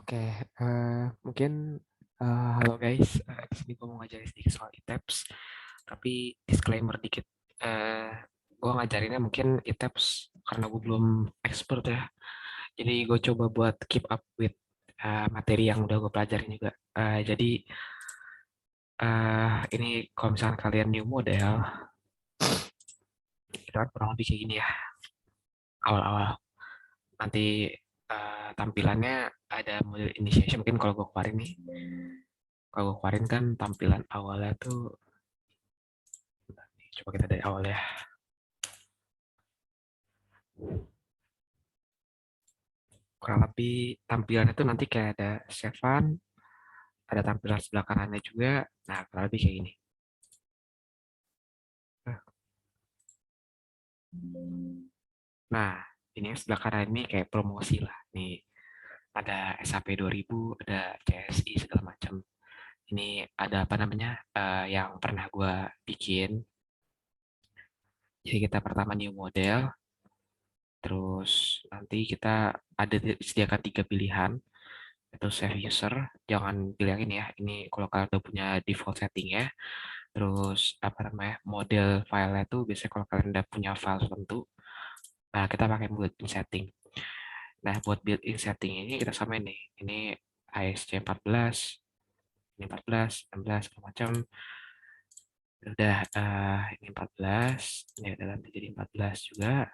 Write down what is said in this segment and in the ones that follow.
Oke, mungkin halo guys, di sini gue mau ngajarin sedikit soal ITAPS, tapi disclaimer dikit. Eh, gue ngajarinnya mungkin ITAPS karena gue belum expert ya, jadi gue coba buat keep up with materi yang udah gue pelajarin juga. Jadi ini kalau misalnya kalian new model, itu kan kurang lebih kayak gini ya, awal-awal. Nanti tampilannya ada model initiation, mungkin kalau gue keluarin nih, kalau gue keluarin kan tampilan awalnya tuh. Coba kita dari awal ya. Kurang lebih tampilan itu nanti kayak ada Sevan, ada tampilan sebelah kanannya juga. Nah, kurang lebih kayak gini. Nah, ini yang sebelah kanan ini kayak promosi lah. Nih, ada SAP 2000, ada CSI segala macam. Ini ada apa namanya yang pernah gue bikin. Jadi kita pertama new model, terus nanti kita ada disediakan 3 pilihan. Itu save user, jangan pilih yang ini ya. Ini kalau kalian udah punya default setting ya. Terus apa namanya model filenya tuh biasanya kalau kalian udah punya file tertentu, nah kita pakai built-in setting. Nah buat built-in setting ini kita samain nih, ini ASC 14, ini 14, 16 segala macam. Udah ini 14, ini udah ganti jadi 14 juga,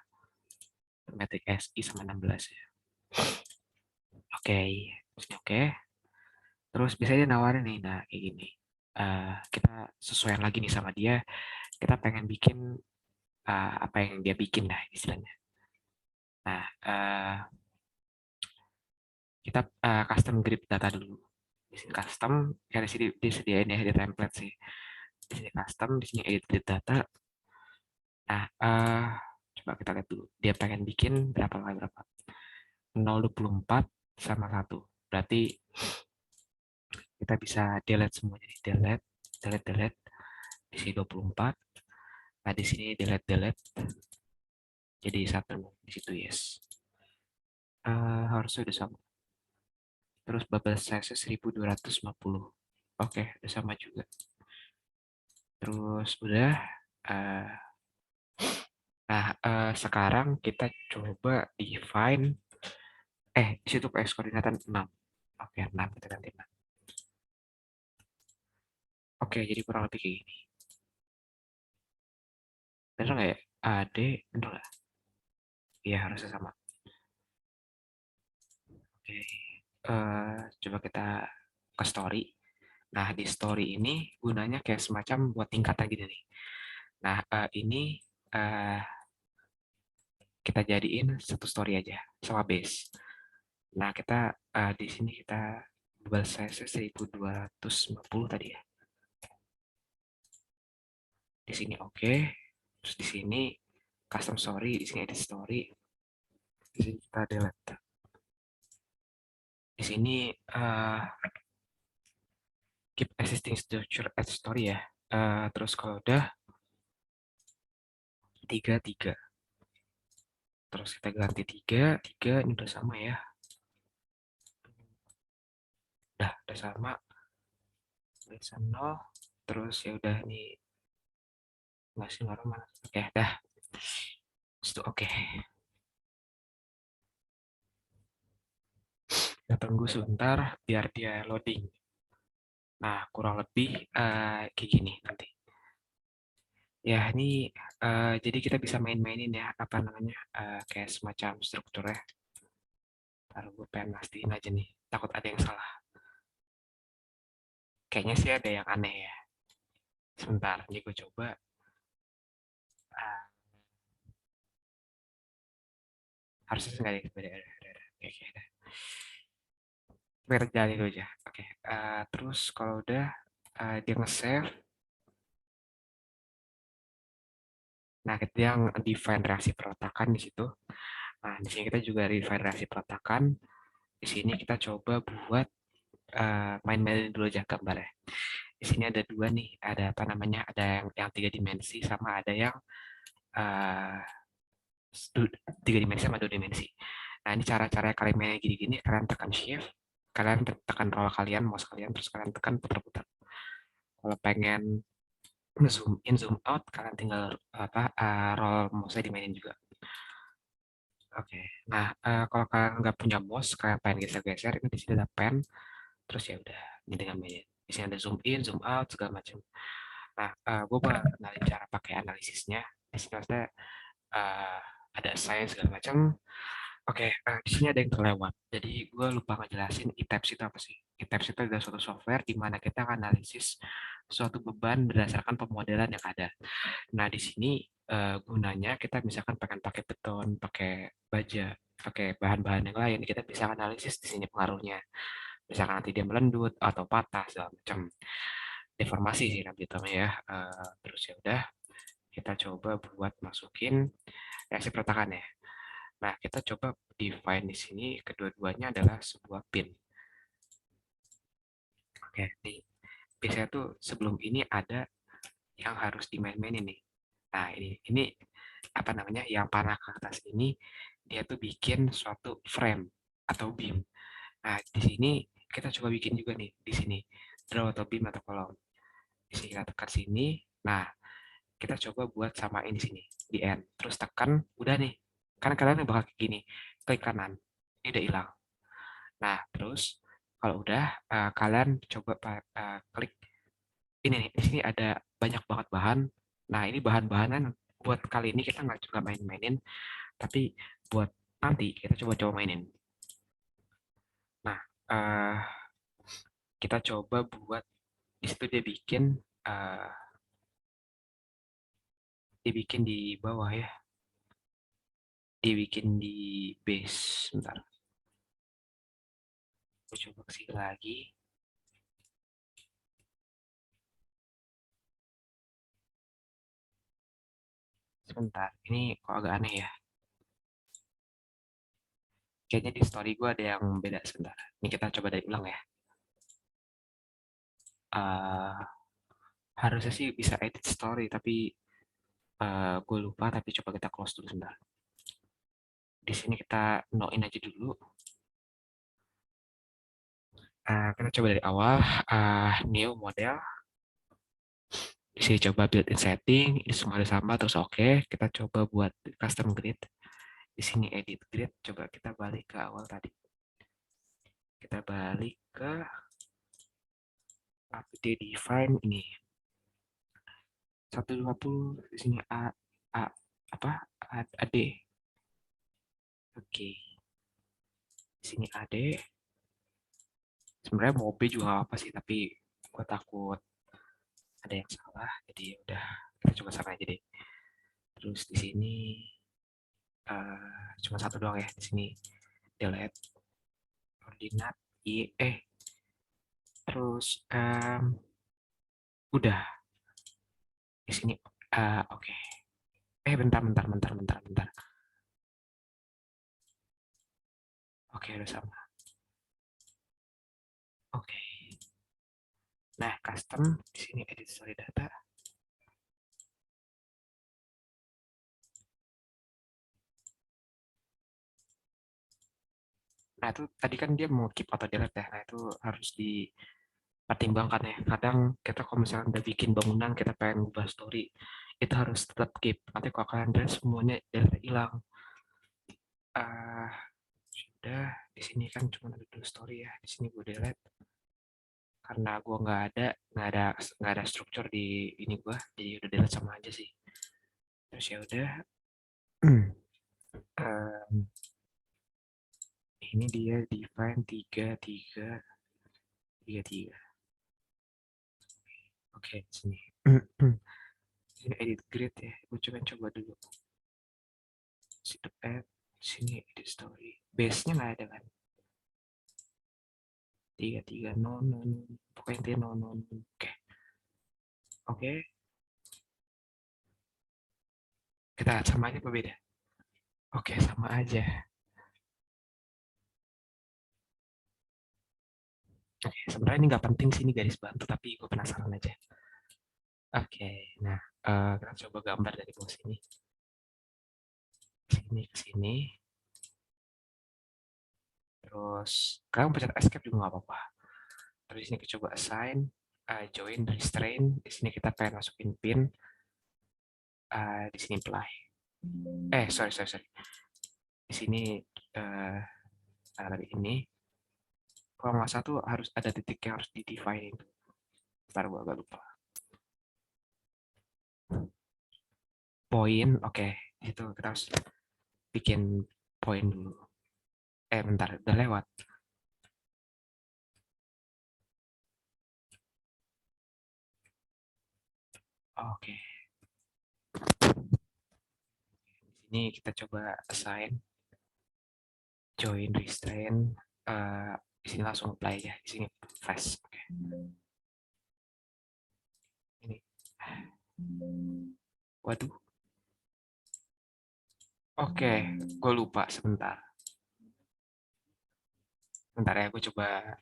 metric SI sama 16 ya. Oke, oke. Terus biasanya dia nawarin nih, nah kayak gini. Kita sesuaikan lagi nih sama dia, kita pengen bikin apa yang dia bikin lah istilahnya. Nah, kita custom grip data dulu. Di sini custom, ya di sini disediain ya di template sih. Di sini custom, di sini edit grip data. Nah, coba kita lihat dulu. Dia pengen bikin berapa kali berapa? 0,24 sama 1. Berarti kita bisa delete semuanya. Delete, delete, delete. Di sini 24. Nah, di sini delete, delete. Jadi 1. Di situ yes. Harusnya udah sama. Terus bubble size 1250. Oke, udah sama juga. Terus udah. Uh, sekarang kita coba define. Di situ PS koordinatan 6. Oke, 6 kita ganti 6. Oke, jadi kurang lebih kayak gini. Bener nggak ya? AD, bener nggak? Iya, harusnya sama. Oke, coba kita ke story. Nah, di story ini gunanya kayak semacam buat tingkatan gitu nih. Nah, ini uh, kita jadiin satu story aja sama base. Nah, kita di sini kita bubble size 1250 tadi ya. Di sini oke. Terus di sini custom story, di sini edit story. Di sini kita delete. Di sini keep existing structure add story ya. Terus kalau udah 3 3. Terus kita ganti 3 3 ini udah sama ya. Udah sama. Bisa 0. Terus ya udah nih masih normal. Oke, dah. Itu oke. Kita tunggu sebentar biar dia loading. Nah, kurang lebih kayak gini nanti. Ya, ini jadi kita bisa main-mainin ya, apa namanya, kayak semacam struktur ya. Taruh gue pengen mastiin aja nih, takut ada yang salah. Kayaknya sih ada yang aneh ya. Sebentar, ini gue coba. Uh, harusnya nggak ada yang beda. Oke, oke, dah. Biar jalan itu aja. Oke, terus kalau udah dia nge-save. Nah, kita yang define reaksi peletakan di situ. Nah, di sini kita juga define reaksi peletakan. Di sini kita coba buat main-main dulu aja gambarnya. Di sini ada dua nih, ada apa namanya, ada yang 3 dimensi sama ada yang uh, 3 dimensi sama 2 dimensi. Nah ini cara-cara kalian main gini-gini, kalian tekan shift, kalian tekan roll kalian, mouse kalian, terus kalian tekan putar-putar. Kalau pengen zoom in, zoom out, kalian tinggal roll mouse-nya dimainin juga. Oke, nah kalau kalian nggak punya mouse, kalian pengen geser-geser, ini di sini ada pen, terus ya udah, ini dengan mainin. Di sini ada zoom in, zoom out, segala macam. Nah, gue mau kenalin cara pakai analisisnya. Di sini maksudnya uh, ada saya segala macam. Oke, di sini ada yang terlewat. Jadi gue lupa ngejelasin e-tabs itu apa sih. E-tabs itu adalah suatu software di mana kita akan analisis suatu beban berdasarkan pemodelan yang ada. Nah, di sini gunanya kita misalkan pengen pakai beton, pakai baja, pakai bahan-bahan yang lain, kita bisa analisis di sini pengaruhnya. Misalkan nanti dia melendut atau patah segala macam. Deformasi sih nanti ya. Terus ya udah, kita coba buat masukin reaksi pertahanan ya. Nah, kita coba define di sini kedua-duanya adalah sebuah pin. Oke, nih. Biasanya tuh sebelum ini ada yang harus dimain-mainin nih. Nah, ini apa namanya? Yang panah ke atas ini dia tuh bikin suatu frame atau beam. Nah, di sini kita coba bikin juga nih di sini draw atau beam atau kolom. Di sini kita tekan sini. Nah, kita coba buat samain di sini di end. Terus tekan, udah nih. Kan kalian bakal kayak gini. Klik kanan. Ini udah hilang. Nah, terus kalau udah kalian coba klik ini nih. Di sini ada banyak banget bahan. Nah, ini bahan-bahanan buat kali ini kita nggak juga main-mainin, tapi buat nanti kita coba-coba mainin. Nah, uh, kita coba buat di situ uh, dia bikin di bawah ya, dia bikin di base. Bentar, aku coba kesini lagi. Sebentar, ini kok agak aneh ya. Kayaknya di story gue ada yang beda sebentar. Ini kita coba dari ulang ya. Uh, Harusnya sih bisa edit story, tapi gue lupa. Tapi coba kita close dulu sebentar. Di sini kita no in aja dulu. Kita coba dari awal. New model. Di sini coba built-in setting. Ini semua ada sama terus oke. Kita coba buat custom grid. Di sini edit grid. Coba kita balik ke awal tadi. Kita balik ke update define ini 150 di sini A apa AD. Oke, di sini AD. Sebenarnya mau B juga apa sih, tapi gue takut ada yang salah, jadi ya udah kita coba sama aja deh. Terus di sini cuma satu doang ya, di sini delete koordinat terus udah di sini oke. Bentar. Oke, udah sama. Oke. Nah, custom di sini edit story data. Nah, itu tadi kan dia mau keep atau delete ya. Nah, itu harus dipertimbangkan ya. Kadang kita kalau misalnya udah bikin bangunan, kita pengen ubah story, itu harus tetap keep. Nanti kalau kalian delete semuanya delete hilang. Uh, Sudah, di sini kan cuma ada 2 story ya. Di sini gue delete karena gue nggak ada struktur di ini gue, jadi udah delete sama aja sih. Terus ya udah. Ini dia define 3333. Oke, sini. Ini edit grid ya. Gue coba dulu. Situ add. Sini edit story. Base-nya nggak ada kan? 3300. Pokoknya intinya 00. Oke. Oke. Kita sama aja apa beda? Oke, sama aja. Oke, sebenarnya ini nggak penting sih, ini garis bantu, tapi gue penasaran aja. Oke, nah kita coba gambar dari bawah sini. Sini ke sini. Terus kalian pencet escape juga nggak apa-apa. Terus di sini kita coba assign, join, restrain. Di sini kita pengen masukin pin, di sini apply. Sorry. Di sini tadi ini, kalau nggak salah tuh harus ada titik yang harus di define. Ntar gue agak lupa. Poin, oke. Itu kita harus bikin poin dulu. Bentar, udah lewat. Oke. Di sini kita coba assign, join, restrain. Di sini langsung apply ya. Di sini fast. Oke. Ini. Waduh. Oke, gue lupa sebentar. Bentar ya, gue coba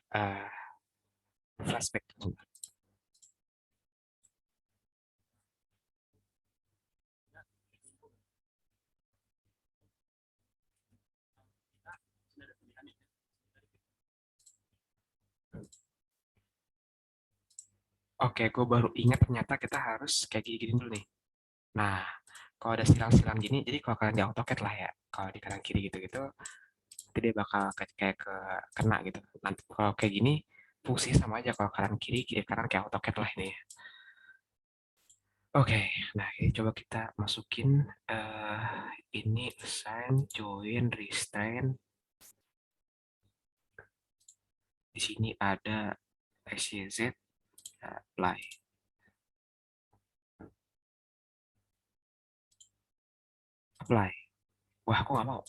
flashback. Oke, gue baru ingat ternyata kita harus kayak gini-gini dulu nih. Nah, kalau ada silang-silang gini, jadi kalau kalian di AutoCAD lah ya, kalau di kanan kiri gitu-gitu, nanti dia bakal kayak ke kena gitu. Nanti kalau kayak gini, fungsi sama aja kalau kanan kiri, kiri kanan kayak AutoCAD lah ini. Oke, nah ini coba kita masukin ini assign, join, restrain. Di sini ada XYZ, apply. Apply. Wah, aku nggak mau.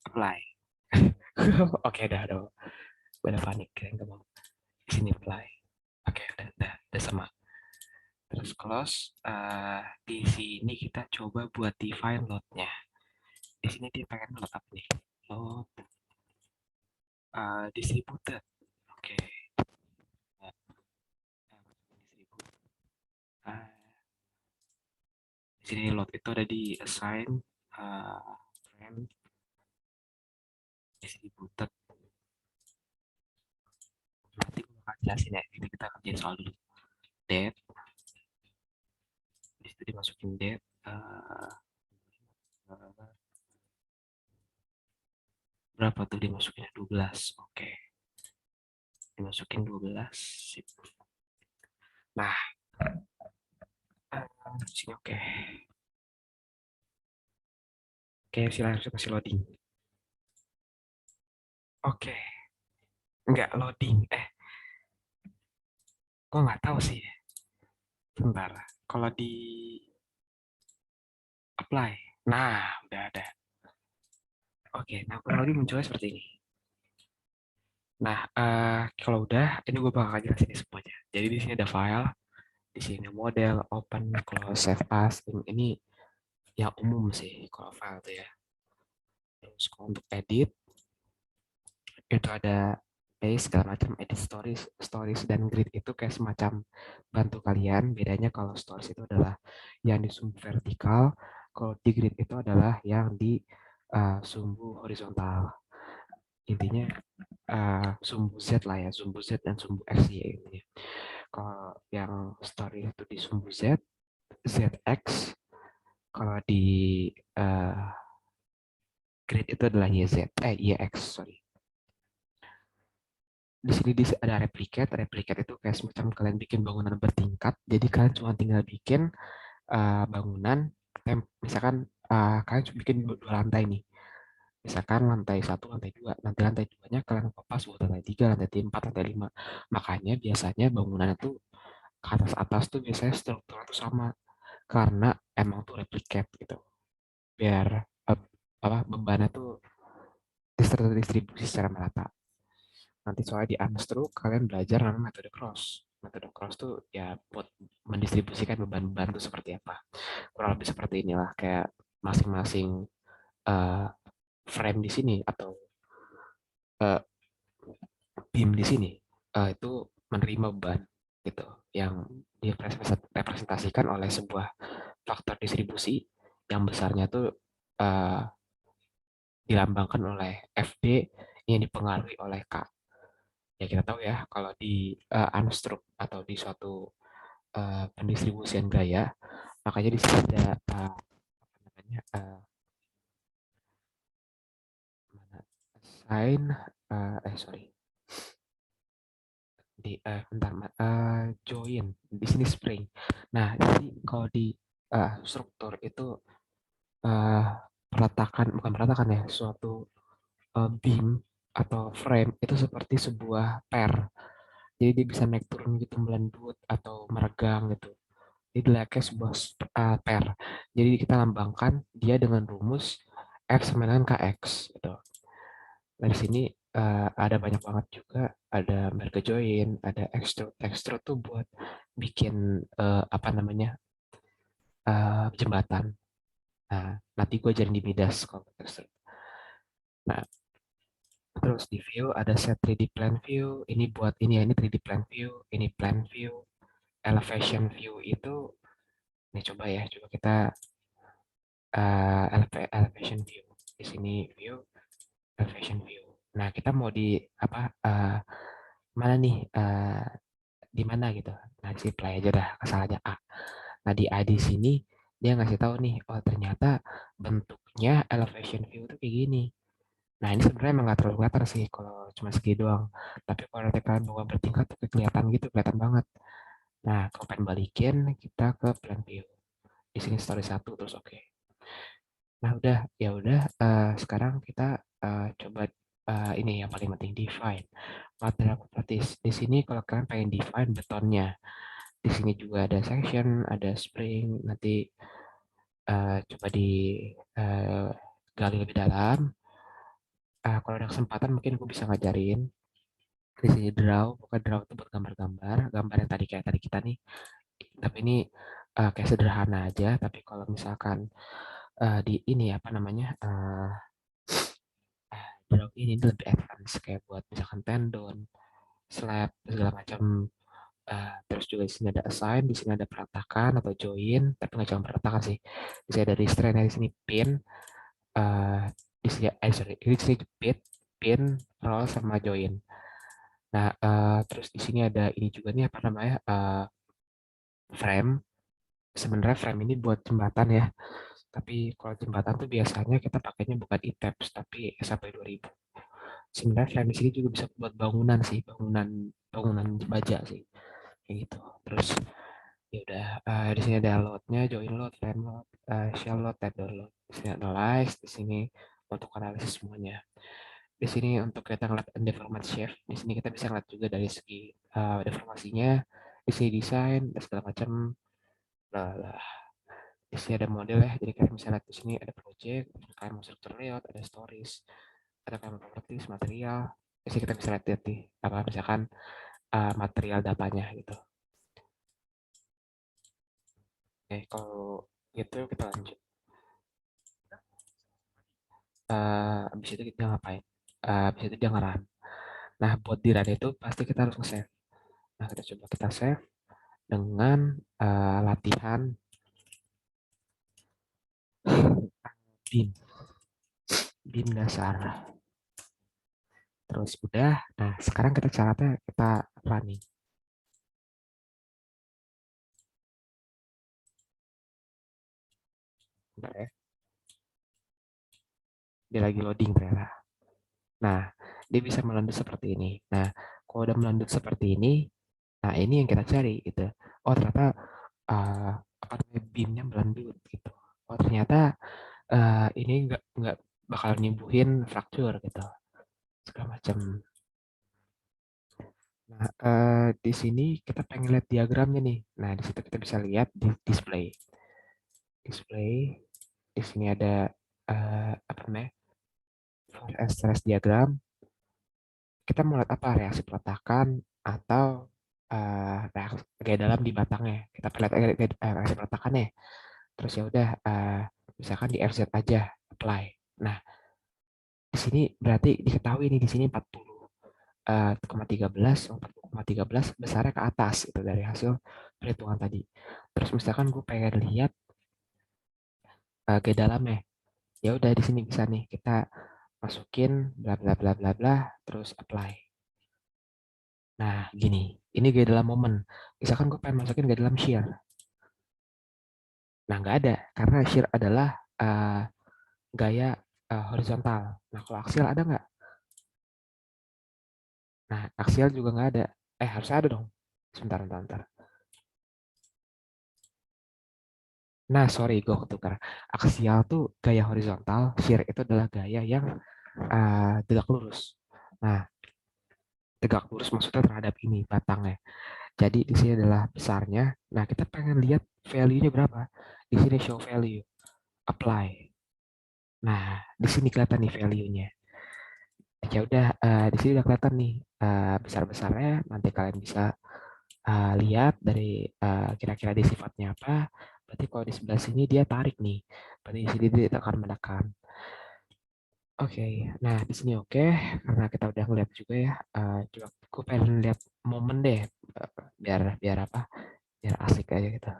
Apply. Oke, udah panik, kayak nggak mau. Di sini apply. Oke, udah sama. Terus close. Di sini kita coba buat define load-nya. Di sini dia pengen load apa nih? Load distributed. Oke. Nah, Uh, di sini load itu ada di assign, frame, distributed. Nanti gue akan jelasin ya. Ini kita kerjain soal dulu. Date. Di situ dimasukin date. Berapa tuh dimasukin? 12. Oke. Dimasukin 12. Sip. Nah, sini oke. Oke, silahkan masih loading. Oke, nggak loading. Gue nggak tahu sih. Bentar. Kalau di apply. Nah, udah ada. Oke, nah kurang lebih munculnya seperti ini. Nah, kalau udah, ini gue bakal jelasin semuanya. Jadi di sini ada file, di sini model, open, close, save as. Ini yang umum sih kalau file tuh ya. Terus kalau untuk edit, itu ada paste segala macam, edit stories, stories dan grid itu kayak semacam bantu kalian. Bedanya kalau stories itu adalah yang di sumbu vertikal, kalau di grid itu adalah yang di sumbu horizontal. Intinya sumbu Z lah ya, sumbu Z dan sumbu X ya intinya. Kalau yang story itu di sumbu Z, ZX. Kalau di grid itu adalah YX, sorry. Di sini ada replicate itu kayak semacam kalian bikin bangunan bertingkat. Jadi kalian cuma tinggal bikin bangunan, misalkan kalian cuma bikin dua lantai nih. Misalkan lantai satu, lantai dua. Nanti lantai duanya kalian kopas buat lantai tiga, lantai empat, lantai lima. Makanya biasanya bangunan itu ke atas tuh biasanya strukturnya tuh sama. Karena emang tuh replicate gitu. Biar bebannya tuh terdistribusi secara merata. Nanti soalnya di Unstruk kalian belajar namanya metode cross. Metode cross tuh ya buat mendistribusikan beban-beban itu seperti apa. Kurang lebih seperti inilah, kayak masing-masing uh, frame di sini atau uh, beam di sini itu menerima beban gitu yang direpresentasikan oleh sebuah faktor distribusi yang besarnya tuh uh, dilambangkan oleh FD yang dipengaruhi oleh K. Ya kita tahu ya kalau di unstruct atau di suatu pendistribusian gaya, makanya di sini ada apa namanya mana sign sorry di bentar join di sini spring. Nah jadi kalau di struktur itu eh, peletakan bukan peletakan ya suatu beam atau frame itu seperti sebuah pair. Jadi dia bisa naik turun gitu melendut atau meregang gitu. Jadi layaknya sebuah pair. Jadi kita lambangkan dia dengan rumus F sama dengan KX gitu. Nah, di sini ada banyak banget juga, ada merge join, ada extrude. Extrude tuh buat bikin apa namanya jembatan. Nah, nanti gue jadi di Midas kalau extrude. Nah, terus di view ada set 3D plan view. Ini buat ini ya, ini 3D plan view, ini plan view, elevation view itu. Nih coba ya, coba kita elevation view. Di sini view, elevation view. Nah, kita mau di apa mana nih di mana gitu. Nah, di play aja dah, asalnya A. Nah, di A di sini dia ngasih tahu nih, oh ternyata bentuknya elevation view itu kayak gini. Nah, ini sebenarnya emang nggak terlalu kelihatan sih kalau cuma segini doang. Tapi kalau nanti kalian bawa bertingkat tuh kelihatan gitu, kelihatan banget. Nah, kalau pengen balikin, kita ke plan view. Di sini story satu terus oke. Nah, udah, ya udah. Sekarang kita coba ini yang paling penting define material properties. Di sini kalau kalian pengen define betonnya, di sini juga ada section, ada spring. Nanti coba di gali lebih dalam. Kalau ada kesempatan mungkin gue bisa ngajarin di sini draw, bukan draw itu buat gambar-gambar, gambar yang tadi kayak tadi kita nih. Tapi ini kayak sederhana aja. Tapi kalau misalkan di ini apa namanya draw ini lebih advance kayak buat misalkan tendon, slab segala macam. Terus juga di sini ada assign, di sini ada peratakan atau join, tapi nggak cuma peratakan sih. Di sini ada restrain, di sini pin, uh, di sini sorry, di sini pin, pin, roll sama join. Nah, terus di sini ada ini juga nih apa namanya frame. Sebenarnya frame ini buat jembatan ya. Tapi kalau jembatan tuh biasanya kita pakainya bukan ITEPS tapi sampai 2000. Sebenarnya frame di sini juga bisa buat bangunan sih, bangunan bangunan baja sih, kayak gitu. Terus ya udah di sini ada loadnya, join load, frame load, shell load, tender load. Di sini analyze, di sini untuk analisis semuanya. Di sini untuk kita ngeliat deformate shape, di sini kita bisa ngeliat juga dari segi deformasinya, di sini desain dan segala macam. Lah, di sini ada model ya, jadi kalian bisa lihat di sini ada project, kalian mau struktur layout, ada stories, ada kalian properties, material. Di sini kita bisa lihat nih, apa misalkan material datanya gitu. Oke, kalau gitu kita lanjut. Habis itu kita ngapain? Habis itu dia nge-run. Nah, buat di run itu pasti kita harus nge-save. Nah, kita coba kita save dengan latihan bin, bin dasar. Terus udah, nah sekarang kita caranya kita running. Bentar ya, dia lagi loading ternyata. Nah, dia bisa melandut seperti ini. Nah, kalau udah melandut seperti ini, nah ini yang kita cari gitu. Oh ternyata uh, apa namanya beamnya melandut gitu. Oh ternyata ini nggak bakal nyembuhin fracture gitu segala macam. Nah, di sini kita pengen lihat diagramnya nih. Nah, di situ kita bisa lihat di display. Display. Di sini ada apa namanya? Force stress diagram. Kita mau lihat apa reaksi peletakan atau reaksi gaya dalam di batangnya. Kita lihat reaksi peletakannya. Terus ya udah misalkan di FZ aja apply. Nah, di sini berarti diketahui nih di sini 40,13 40,13 besarnya ke atas itu dari hasil perhitungan tadi. Terus misalkan gue pengen lihat ke dalamnya, ya udah di sini bisa nih kita masukin bla bla bla bla bla, terus apply. Nah, gini, ini gaya dalam momen. Misalkan gue pengen masukin gaya dalam shear. Nah, nggak ada, karena shear adalah gaya horizontal. Nah, kalau aksial ada nggak? Nah, aksial juga nggak ada. Harusnya ada dong. Sebentar, sebentar, sebentar. Nah, sorry, gue ketukar. Aksial tuh gaya horizontal, shear itu adalah gaya yang tegak lurus. Nah, tegak lurus maksudnya terhadap ini batangnya. Jadi di sini adalah besarnya. Nah, kita pengen lihat value-nya berapa. Di sini show value, apply. Nah, di sini kelihatan nih value-nya. Ya udah, di sini udah kelihatan nih besar-besarnya. Nanti kalian bisa lihat dari kira-kira di sifatnya apa. Berarti kalau di sebelah sini dia tarik nih. Berarti di sini dia akan menekan. Oke, nah di sini oke, karena kita udah ngeliat juga ya. Coba aku pengen lihat momen deh, biar biar apa? Biar asik aja gitu.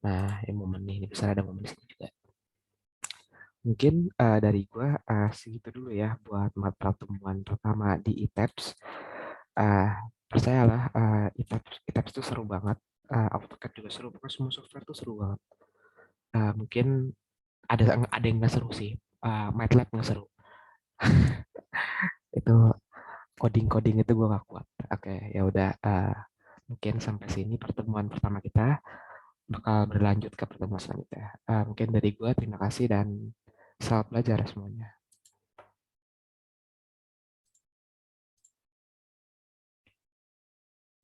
Nah, ini momen nih, ini bisa ada momen di sini juga. Mungkin dari gua segitu dulu ya buat pertemuan pertama di ITEPS. Uh, Percayalah, ITEPS itu seru banget. AutoCAD juga seru, pokoknya semua software tuh seru banget. Mungkin ada yang nggak seru sih. MATLAB nggak seru. Itu coding-coding itu gue gak kuat. Oke, ya udah. Mungkin sampai sini pertemuan pertama kita, bakal berlanjut ke pertemuan selanjutnya. Mungkin dari gue terima kasih dan selamat belajar semuanya.